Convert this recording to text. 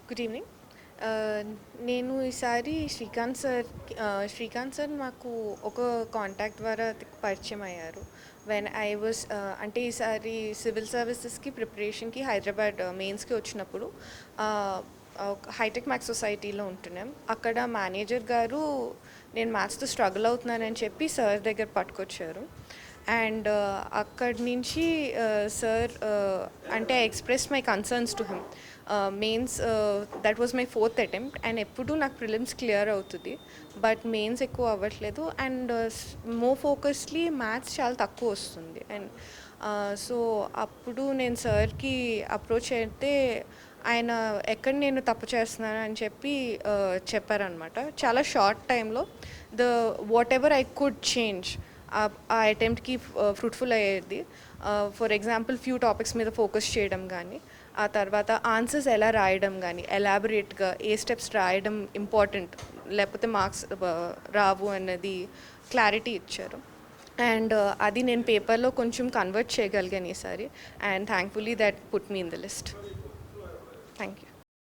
Good evening. నేను ఈసారి Srikanth sir మాకు ఒక కాంటాక్ట్ ద్వారా పరిచయం అయ్యారు. వెన్ ఐ వాస్ అంటే ఈసారి సివిల్ సర్వీసెస్కి ప్రిపరేషన్కి హైదరాబాద్ మెయిన్స్కి వచ్చినప్పుడు హైటెక్ మ్యాథ్స్ సొసైటీలో ఉంటున్నాం. అక్కడ మేనేజర్ గారు నేను మ్యాథ్స్తో స్ట్రగుల్ అవుతున్నానని చెప్పి సార్ దగ్గర పట్టుకొచ్చారు. అండ్ అక్కడి నుంచి సార్ అంటే I express my concerns to him. Mains that was my 4th attempt and ఎప్పుడు నాకు ప్రిలిమ్స్ క్లియర్ అవుతుంది, బట్ మెయిన్స్ ఎక్కువ అవ్వట్లేదు. అండ్ మోర్ ఫోకస్లీ మ్యాథ్స్ చాలా తక్కువ వస్తుంది. అండ్ సో అప్పుడు నేను సార్కి అప్రోచ్ అయితే ఆయన ఎక్కడ నేను తప్పు చేస్తున్నాను అని చెప్పి చెప్పారనమాట. చాలా షార్ట్ టైంలో what ever I could change ఆ అటెంప్ట్కి ఫ్రూట్ఫుల్ అయ్యేది. ఫర్ ఎగ్జాంపుల్ ఫ్యూ టాపిక్స్ మీద ఫోకస్ చేయడం కానీ, ఆ తర్వాత ఆన్సర్స్ ఎలా రాయడం కానీ ఎలాబొరేట్గా ఏ స్టెప్స్ రాయడం ఇంపార్టెంట్, లేకపోతే మార్క్స్ రావు అన్నది క్లారిటీ ఇచ్చారు. అండ్ అది నేను పేపర్లో కొంచెం కన్వర్ట్ చేయగలిగాను ఈసారి. And thankfully that put me in the list. Thank you.